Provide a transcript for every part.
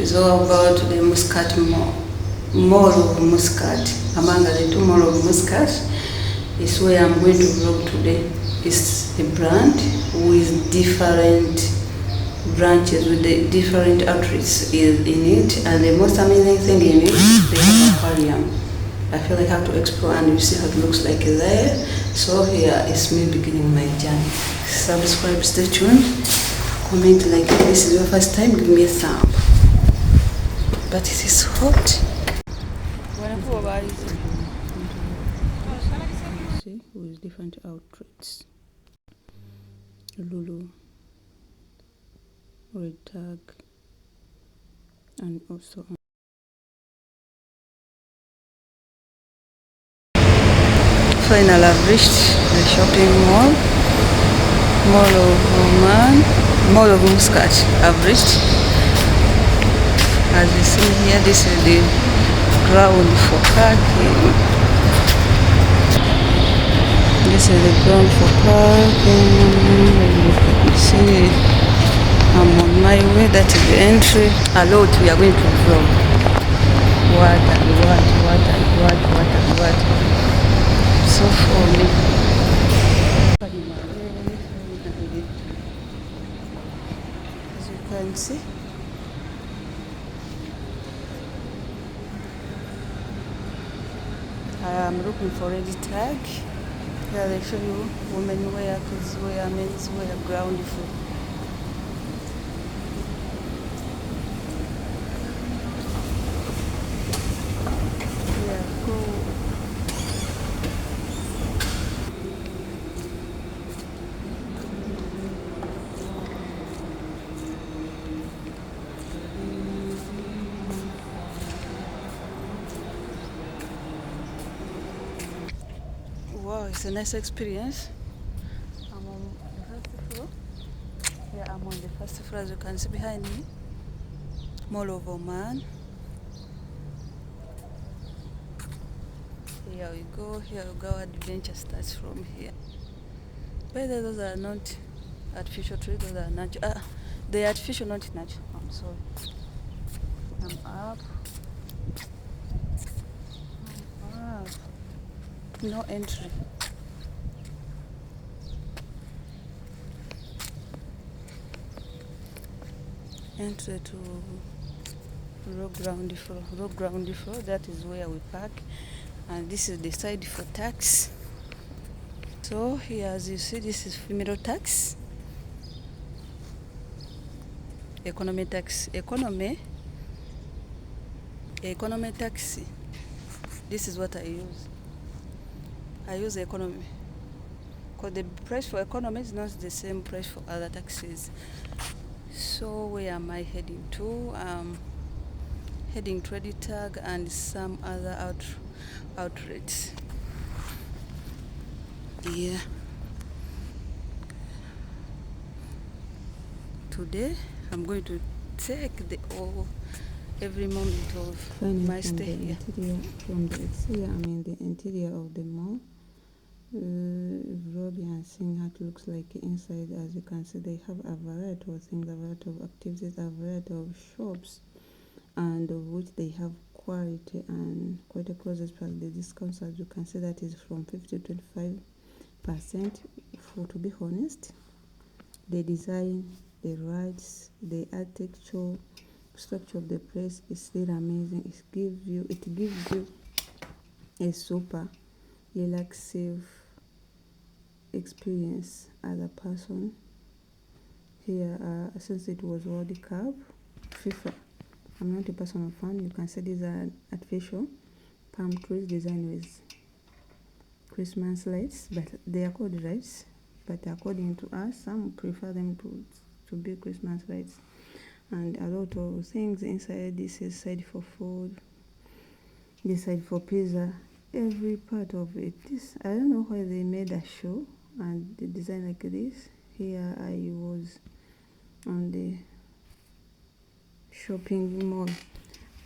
is all about the Muscat Mall of Muscat. Among the two Mall of Muscat is where I'm going to vlog today. It's a brand with different branches, with the different outlets in it, and the most amazing thing in it, they have aquarium. I feel I have to explore, and you see how it looks like there. So here is me beginning my journey. Subscribe, stay tuned, comment, like if this is your first time, give me a thumb. But it is hot. See, with different outlets. Lulu, red tag, and also finally I've reached the shopping mall, Mall of Oman, Mall of Muscat. I've reached. As you see here, this is the ground for parking. This is the ground for parking. You see, I'm on my way. That is the entry. A lot we are going to vlog. What. So for me. As you can see. I'm looking for ready tag. Here they show you women wear, kids wear, men's wear, ground floor. Yeah, go. Wow, it's a nice experience. I'm on the first floor. Yeah, I'm on the first floor, as you can see behind me. Mall of Oman. Here we go. Here we go. Adventure starts from here. But those are not artificial trees. Those are natural. They are artificial, not natural. I'm sorry. I'm up. I'm up. No entry. Entry to road ground floor. That is where we park, and this is the side for tax. So here, as you see, this is female tax, economy tax, economy taxi. This is what I use. I use economy because the price for economy is not the same price for other taxis. So where am I heading to? Heading to Ready Tag and some other outlets. Yeah. Today I'm going to take every moment of my stay here. From the exterior, I mean the interior of the mall. Vlog and seeing how it looks like inside. As you can see, they have a variety of things, a variety of activities, a variety of shops, and of which they have quality and quite a closest price. The discounts, as you can see, that is from 50 to 25%. For to be honest, the design, the rides, the architectural structure of the place is still amazing. It gives you a super relaxive experience as a person. Here, since it was World Cup, FIFA, I'm not a personal fan. You can see these are artificial palm trees designed with Christmas lights, but they are called lights. But according to us, some prefer them to be Christmas lights, and a lot of things inside. This is side for food, this side for pizza, every part of it. This, I don't know why they made a show and the design like this. Here I was on the shopping mall.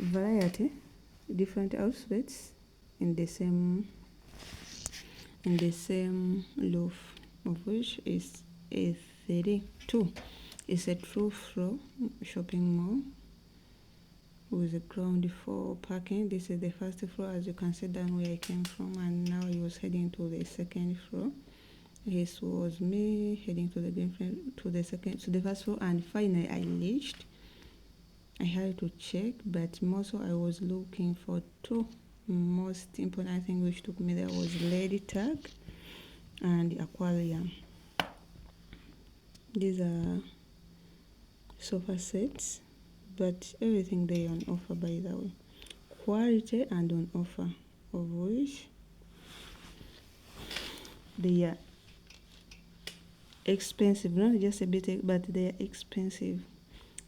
Variety, different outfits in the same roof, of which is a 32. It's a 2-floor shopping mall. with a ground for parking. This is the first floor, as you can see down where I came from, and now I was heading to the second floor. This was me heading to the first floor, and finally I reached. I had to check, but also I was looking for two most important things which took me there was lady tag and aquarium. These are sofa sets, but everything they on offer, by the way, quality and on offer, of which they are expensive, not just a bit, but they are expensive.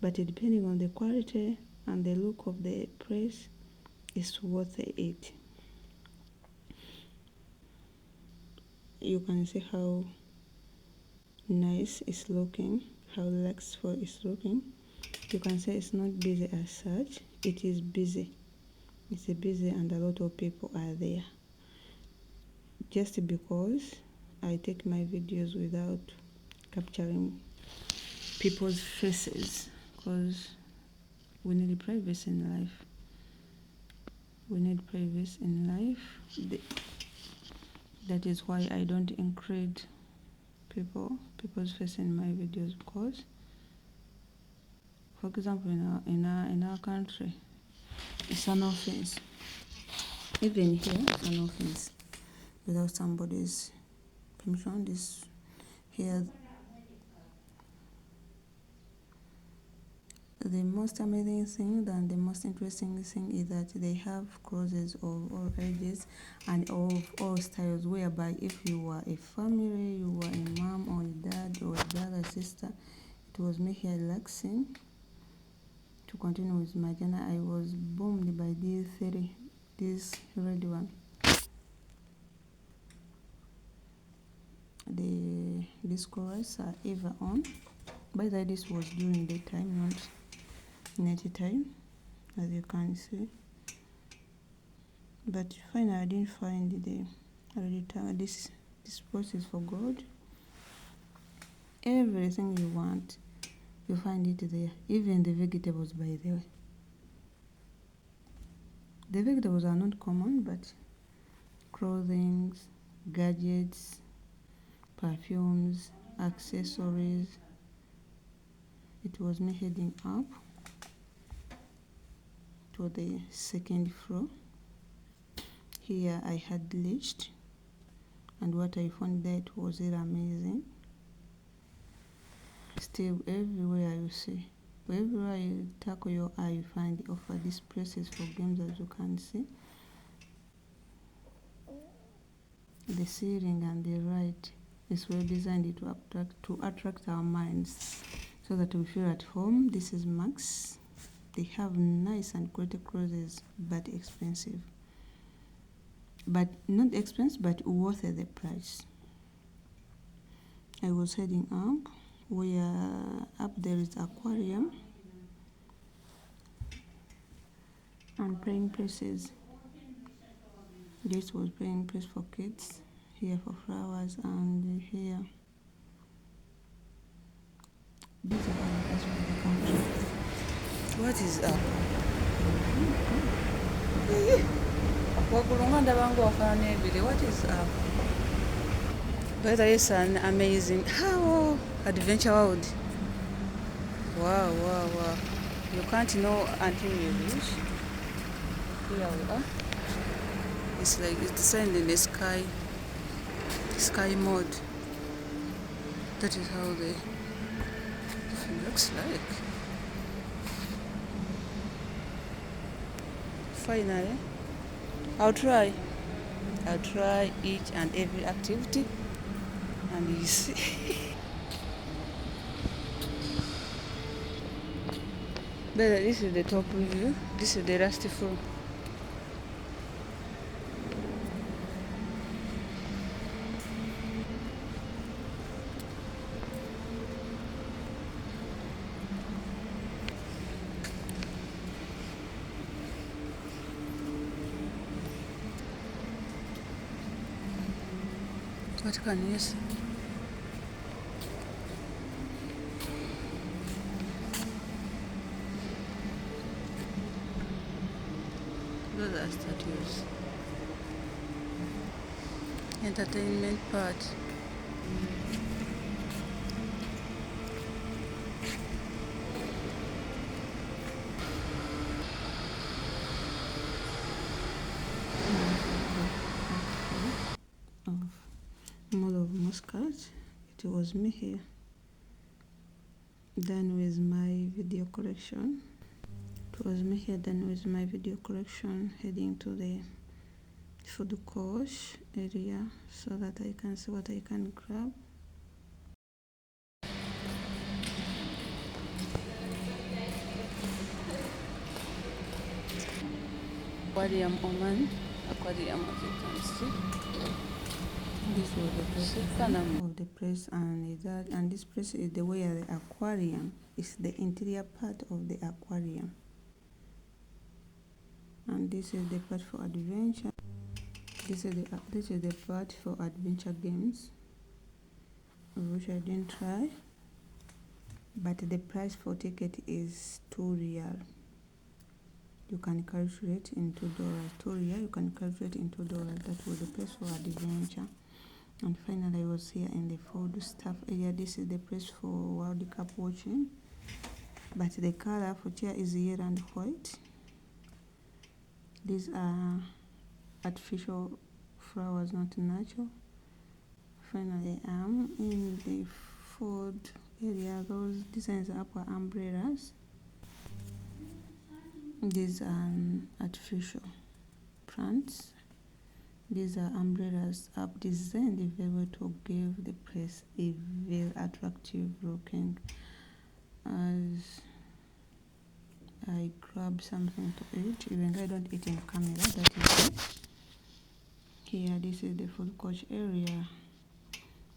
But depending on the quality and the look of the price, it's worth it. You can see how nice it's looking, how luxury it's looking. You can say it's not busy as such. It is busy. It's busy, and a lot of people are there. Just because I take my videos without capturing people's faces, because we need privacy in life. We need privacy in life. That is why I don't include people's face in my videos, because, for example, in our country, it's an offense. Even here, it's an offense without somebody's permission. This here, the most amazing thing and the most interesting thing is that they have clothes of all ages and of all styles, whereby if you were a family, you were a mom or a dad or a brother, sister, it was me here relaxing. To continue with my journey, I was boomed by this red one. These colors are ever on. By the way, this was during the time, not night time, as you can see. But finally, I didn't find the red tag. This process for God. Everything you want, you find it there. Even the vegetables, by the way. The vegetables are not common, but clothing, gadgets, perfumes, accessories. It was me heading up to the second floor. Here I had reached, and what I found there, it was really amazing. Still, everywhere you see, wherever you tackle your eye, you find the offer. These places for games, as you can see. The ceiling and the light is well designed to attract our minds, so that we feel at home. This is Max. They have nice and quality clothes, but expensive. But not expensive, but worth the price. I was heading up. We are up there is aquarium and playing places. This was playing place for kids. Here for flowers, and here. These are the country. What is up? What is up? But there is an amazing adventure world. Wow. You can't know until you reach. Here we are. It's like it's designed in the sky mode. That is how it looks like. Finally, I'll try each and every activity, and you see. But this is the top view. This is the last floor. What can you see? Those are statues. Entertainment part. Of Mall of Muscat. It was me here. Done with my video collection. It was me here done with my video collection, heading to the food court area so that I can see what I can grab. Aquarium Oman. Aquarium, as you can see. This was the place of the place, and this place is the way the aquarium is, the interior part of the aquarium. And this is the part for adventure. This is the part for adventure games, which I didn't try. But the price for ticket is $2. You can calculate in $2. $2. You can calculate in $2. That was the place for adventure. And finally, I was here in the food stuff area. This is the place for World Cup watching. But the color for chair is yellow and white. These are artificial flowers, not natural. Finally, I'm in the food area. Those designs are for umbrellas. These are artificial plants. These are umbrellas up designed very well to give the place a very attractive looking. As I grab something to eat, even though I don't eat in camera, that is it. Here, this is the food court area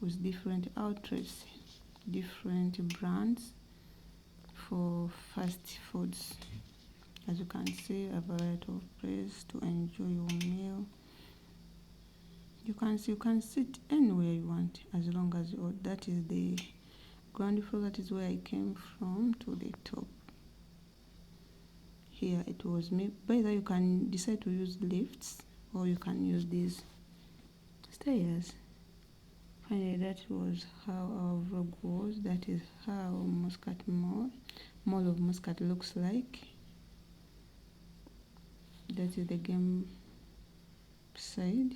with different outlets, different brands for fast foods. As you can see, a variety of place to enjoy your meal. You can sit anywhere you want as long as you. That is the ground floor. That is where I came from to the top. Here it was me. By the way, you can decide to use lifts or you can use these stairs. Finally, that was how our vlog was. That is how Mall of Muscat looks like. That is the game side.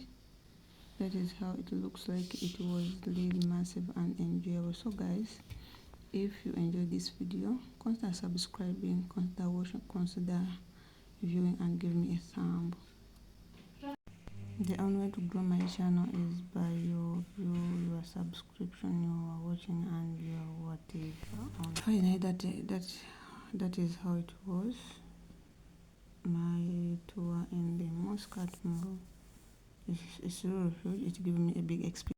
That is how it looks like. It was really massive and enjoyable. So guys, if you enjoyed this video, consider subscribing, consider watching, consider viewing, and give me a thumb. The only way to grow my channel is by your view, your subscription, your watching, and your whatever. Finally, that is how it was. My tour in the Muscat Mall. It's really huge. It gave me a big experience.